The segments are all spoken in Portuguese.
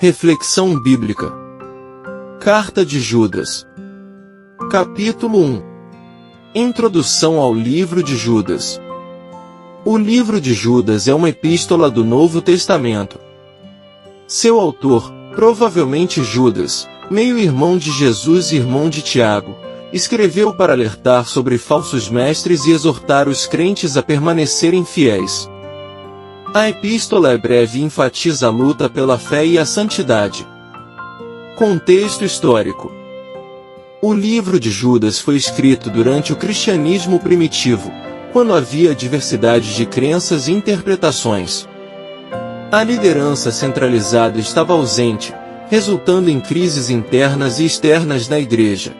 Reflexão bíblica. Carta de Judas. Capítulo 1. Introdução ao livro de Judas. O livro de Judas é uma epístola do Novo Testamento. Seu autor, provavelmente Judas, meio-irmão de Jesus e irmão de Tiago, escreveu para alertar sobre falsos mestres e exortar os crentes a permanecerem fiéis. A epístola é breve e enfatiza a luta pela fé e a santidade. Contexto histórico. O livro de Judas foi escrito durante o cristianismo primitivo, quando havia diversidade de crenças e interpretações. A liderança centralizada estava ausente, resultando em crises internas e externas na igreja.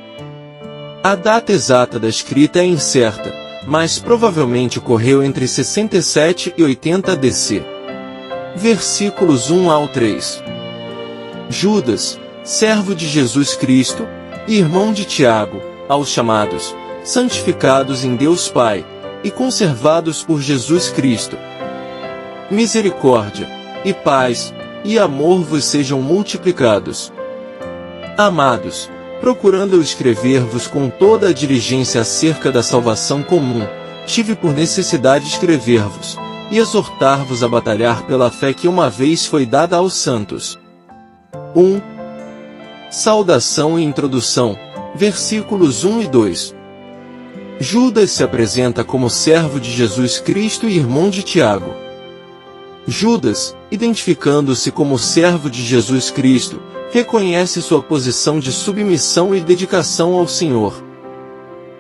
A data exata da escrita é incerta, mas provavelmente ocorreu entre 67 e 80 DC. Versículos 1 ao 3. Judas, servo de Jesus Cristo, e irmão de Tiago, aos chamados, santificados em Deus Pai, e conservados por Jesus Cristo. Misericórdia, e paz, e amor vos sejam multiplicados. Amados, procurando eu escrever-vos com toda a diligência acerca da salvação comum, tive por necessidade escrever-vos, e exortar-vos a batalhar pela fé que uma vez foi dada aos santos. 1. Saudação e introdução, versículos 1 e 2. Judas se apresenta como servo de Jesus Cristo e irmão de Tiago. Judas, identificando-se como servo de Jesus Cristo, reconhece sua posição de submissão e dedicação ao Senhor.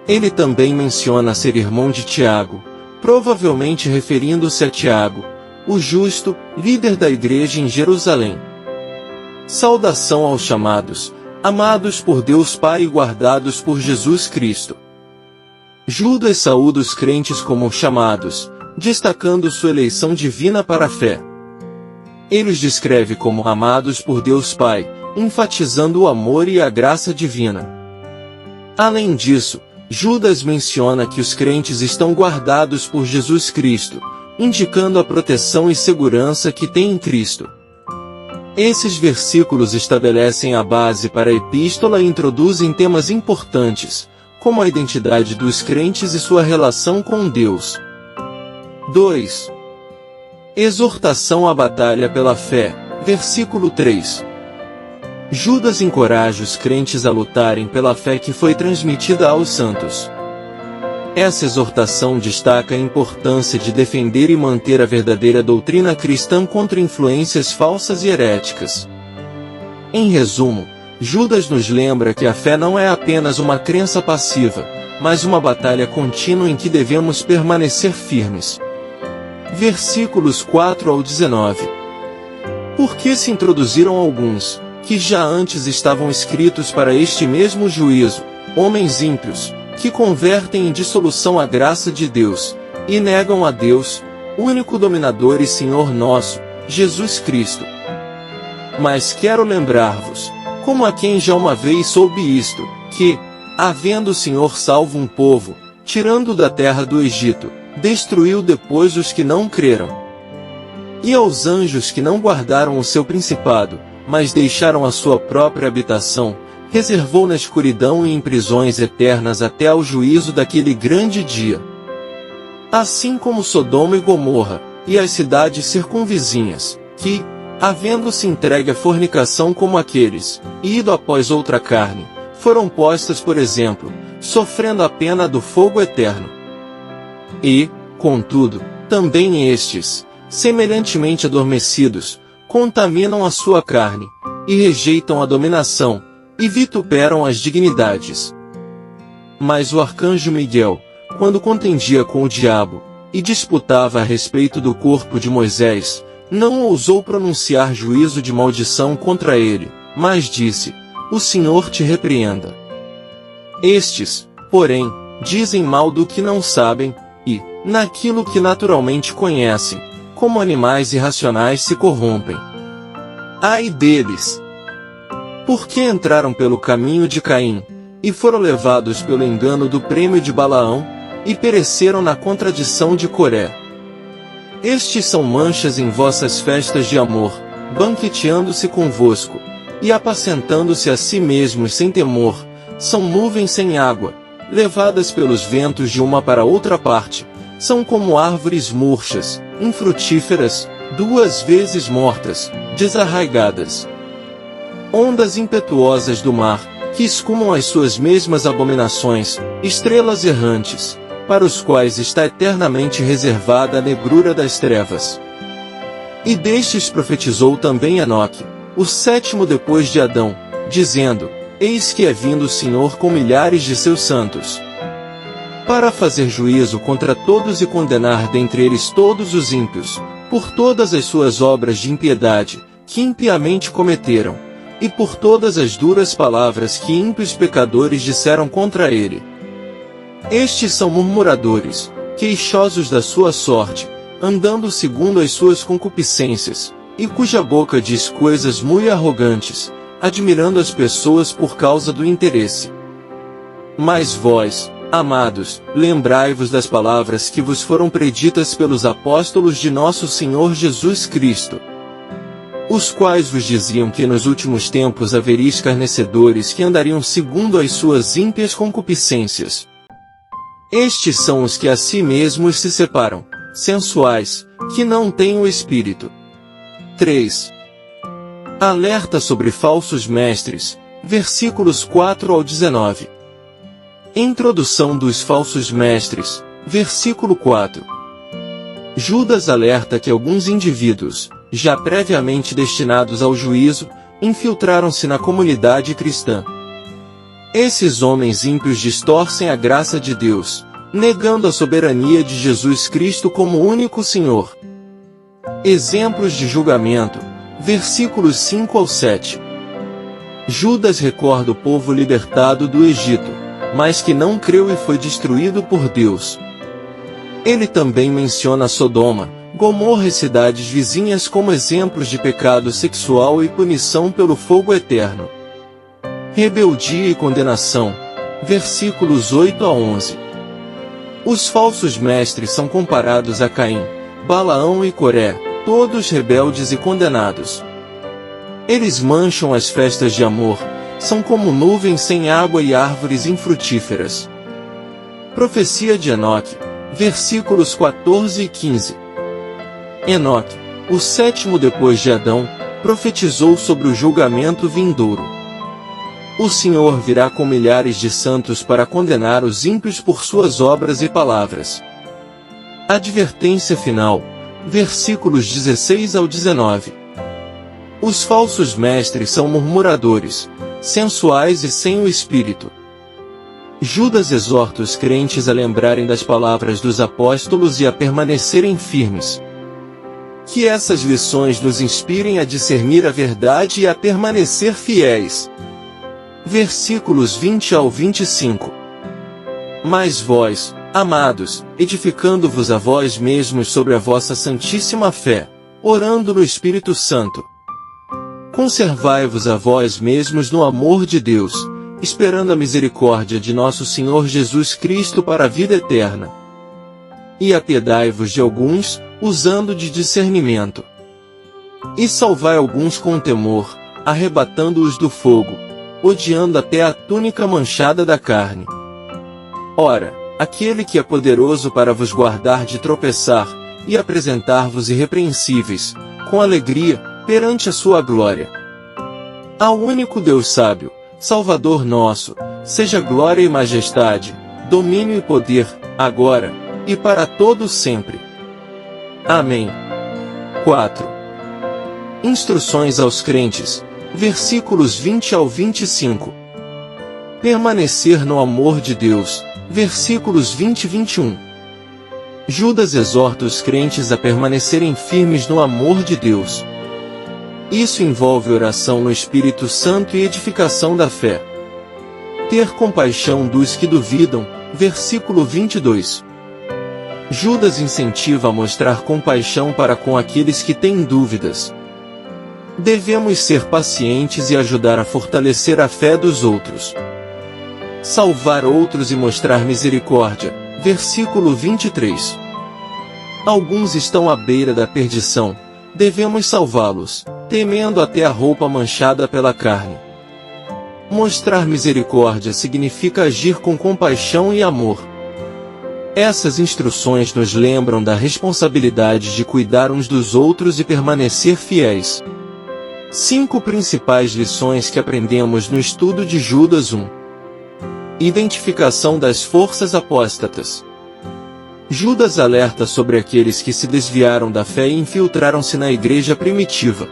Ele também menciona ser irmão de Tiago, provavelmente referindo-se a Tiago, o justo, líder da igreja em Jerusalém. Saudação aos chamados, amados por Deus Pai e guardados por Jesus Cristo. Judas saúda os crentes como chamados, destacando sua eleição divina para a fé. Ele os descreve como amados por Deus Pai, enfatizando o amor e a graça divina. Além disso, Judas menciona que os crentes estão guardados por Jesus Cristo, indicando a proteção e segurança que têm em Cristo. Esses versículos estabelecem a base para a epístola e introduzem temas importantes, como a identidade dos crentes e sua relação com Deus. 2. Exortação à batalha pela fé, versículo 3. Judas encoraja os crentes a lutarem pela fé que foi transmitida aos santos. Essa exortação destaca a importância de defender e manter a verdadeira doutrina cristã contra influências falsas e heréticas. Em resumo, Judas nos lembra que a fé não é apenas uma crença passiva, mas uma batalha contínua em que devemos permanecer firmes. Versículos 4 ao 19. Porque se introduziram alguns, que já antes estavam escritos para este mesmo juízo, homens ímpios, que convertem em dissolução a graça de Deus, e negam a Deus, único dominador e Senhor nosso, Jesus Cristo. Mas quero lembrar-vos, como a quem já uma vez soube isto, que, havendo o Senhor salvo um povo, tirando da terra do Egito, destruiu depois os que não creram. E aos anjos que não guardaram o seu principado, mas deixaram a sua própria habitação, reservou na escuridão e em prisões eternas até ao juízo daquele grande dia. Assim como Sodoma e Gomorra, e as cidades circunvizinhas, que, havendo-se entregue à fornicação como aqueles, e ido após outra carne, foram postas por exemplo, sofrendo a pena do fogo eterno. E, contudo, também estes, semelhantemente adormecidos, contaminam a sua carne, e rejeitam a dominação, e vituperam as dignidades. Mas o arcanjo Miguel, quando contendia com o diabo, e disputava a respeito do corpo de Moisés, não ousou pronunciar juízo de maldição contra ele, mas disse: O Senhor te repreenda. Estes, porém, dizem mal do que não sabem, e, naquilo que naturalmente conhecem, como animais irracionais se corrompem. Ai deles! Porque entraram pelo caminho de Caim, e foram levados pelo engano do prêmio de Balaão, e pereceram na contradição de Coré. Estes são manchas em vossas festas de amor, banqueteando-se convosco, e apacentando-se a si mesmos sem temor, são nuvens sem água, levadas pelos ventos de uma para outra parte, são como árvores murchas, infrutíferas, 2 vezes mortas, desarraigadas. Ondas impetuosas do mar, que escumam as suas mesmas abominações, estrelas errantes, para os quais está eternamente reservada a negrura das trevas. E destes profetizou também Enoque, o 7º depois de Adão, dizendo: Eis que é vindo o Senhor com milhares de seus santos, para fazer juízo contra todos e condenar dentre eles todos os ímpios, por todas as suas obras de impiedade, que impiamente cometeram, e por todas as duras palavras que ímpios pecadores disseram contra ele. Estes são murmuradores, queixosos da sua sorte, andando segundo as suas concupiscências, e cuja boca diz coisas muito arrogantes, admirando as pessoas por causa do interesse. Mas vós, amados, lembrai-vos das palavras que vos foram preditas pelos apóstolos de nosso Senhor Jesus Cristo, os quais vos diziam que nos últimos tempos haveria escarnecedores que andariam segundo as suas ímpias concupiscências. Estes são os que a si mesmos se separam, sensuais, que não têm o Espírito. 3. Alerta sobre falsos mestres, versículos 4 ao 19. Introdução dos falsos mestres, versículo 4. Judas alerta que alguns indivíduos, já previamente destinados ao juízo, infiltraram-se na comunidade cristã. Esses homens ímpios distorcem a graça de Deus, negando a soberania de Jesus Cristo como único Senhor. Exemplos de julgamento, versículos 5 ao 7. Judas recorda o povo libertado do Egito, mas que não creu e foi destruído por Deus. Ele também menciona Sodoma, Gomorra e cidades vizinhas como exemplos de pecado sexual e punição pelo fogo eterno. Rebeldia e condenação, versículos 8 a 11. Os falsos mestres são comparados a Caim, Balaão e Coré, todos rebeldes e condenados. Eles mancham as festas de amor, são como nuvens sem água e árvores infrutíferas. Profecia de Enoque, versículos 14 e 15. Enoque, o 7º depois de Adão, profetizou sobre o julgamento vindouro. O Senhor virá com milhares de santos para condenar os ímpios por suas obras e palavras. Advertência final, versículos 16 ao 19. Os falsos mestres são murmuradores, sensuais e sem o Espírito. Judas exorta os crentes a lembrarem das palavras dos apóstolos e a permanecerem firmes. Que essas lições nos inspirem a discernir a verdade e a permanecer fiéis. Versículos 20 ao 25. Mas vós, amados, edificando-vos a vós mesmos sobre a vossa santíssima fé, orando no Espírito Santo, conservai-vos a vós mesmos no amor de Deus, esperando a misericórdia de nosso Senhor Jesus Cristo para a vida eterna. E apiedai-vos de alguns, usando de discernimento. E salvai alguns com temor, arrebatando-os do fogo, odiando até a túnica manchada da carne. Ora, aquele que é poderoso para vos guardar de tropeçar, e apresentar-vos irrepreensíveis, com alegria, perante a sua glória. Ao único Deus sábio, Salvador nosso, seja glória e majestade, domínio e poder, agora, e para todo sempre. Amém. 4. Instruções aos crentes, versículos 20 ao 25. Permanecer no amor de Deus, versículos 20 e 21. Judas exorta os crentes a permanecerem firmes no amor de Deus. Isso envolve oração no Espírito Santo e edificação da fé. Ter compaixão dos que duvidam, versículo 22. Judas incentiva a mostrar compaixão para com aqueles que têm dúvidas. Devemos ser pacientes e ajudar a fortalecer a fé dos outros. Salvar outros e mostrar misericórdia, versículo 23. Alguns estão à beira da perdição, devemos salvá-los. temendo até a roupa manchada pela carne. Mostrar misericórdia significa agir com compaixão e amor. Essas instruções nos lembram da responsabilidade de cuidar uns dos outros e permanecer fiéis. 5 principais lições que aprendemos no estudo de Judas 1. Identificação das forças apóstatas. Judas alerta sobre aqueles que se desviaram da fé e infiltraram-se na igreja primitiva.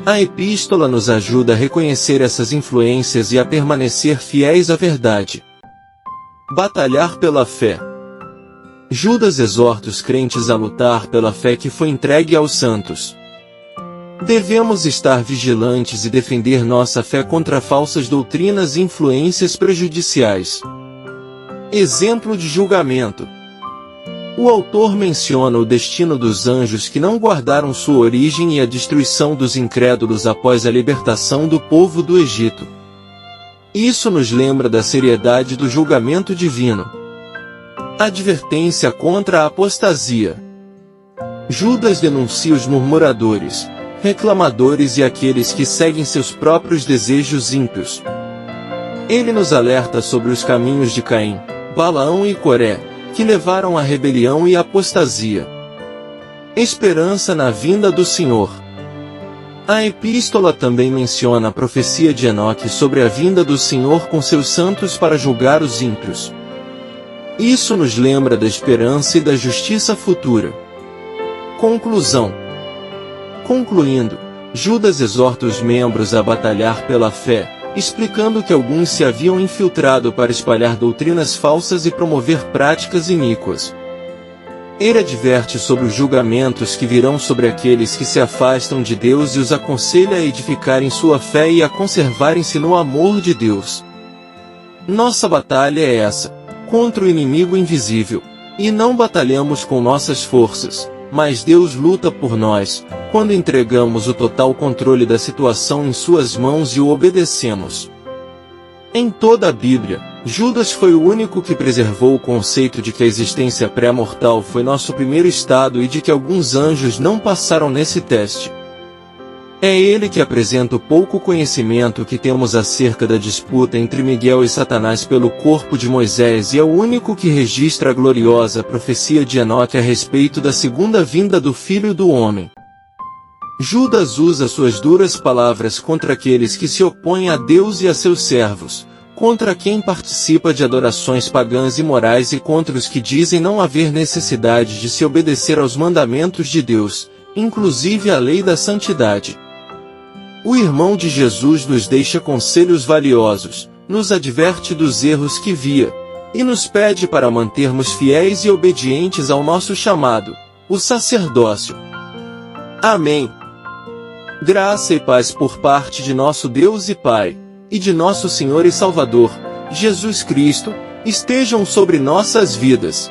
A epístola nos ajuda a reconhecer essas influências e a permanecer fiéis à verdade. Batalhar pela fé. Judas exorta os crentes a lutar pela fé que foi entregue aos santos. Devemos estar vigilantes e defender nossa fé contra falsas doutrinas e influências prejudiciais. Exemplo de julgamento. O autor menciona o destino dos anjos que não guardaram sua origem e a destruição dos incrédulos após a libertação do povo do Egito. Isso nos lembra da seriedade do julgamento divino. Advertência contra a apostasia. Judas denuncia os murmuradores, reclamadores e aqueles que seguem seus próprios desejos ímpios. Ele nos alerta sobre os caminhos de Caim, Balaão e Coré, que levaram à rebelião e à apostasia. Esperança na vinda do Senhor. A epístola também menciona a profecia de Enoque sobre a vinda do Senhor com seus santos para julgar os ímpios. Isso nos lembra da esperança e da justiça futura. Conclusão. Concluindo, Judas exorta os membros a batalhar pela fé, explicando que alguns se haviam infiltrado para espalhar doutrinas falsas e promover práticas iníquas. Ele adverte sobre os julgamentos que virão sobre aqueles que se afastam de Deus e os aconselha a edificarem sua fé e a conservarem-se no amor de Deus. Nossa batalha é essa, contra o inimigo invisível, e não batalhamos com nossas forças, mas Deus luta por nós, quando entregamos o total controle da situação em suas mãos e o obedecemos. Em toda a Bíblia, Judas foi o único que preservou o conceito de que a existência pré-mortal foi nosso primeiro estado e de que alguns anjos não passaram nesse teste. É ele que apresenta o pouco conhecimento que temos acerca da disputa entre Miguel e Satanás pelo corpo de Moisés e é o único que registra a gloriosa profecia de Enoque a respeito da segunda vinda do Filho do Homem. Judas usa suas duras palavras contra aqueles que se opõem a Deus e a seus servos, contra quem participa de adorações pagãs e morais e contra os que dizem não haver necessidade de se obedecer aos mandamentos de Deus, inclusive a lei da santidade. O irmão de Jesus nos deixa conselhos valiosos, nos adverte dos erros que via, e nos pede para mantermos fiéis e obedientes ao nosso chamado, o sacerdócio. Amém. Graça e paz por parte de nosso Deus e Pai, e de nosso Senhor e Salvador, Jesus Cristo, estejam sobre nossas vidas.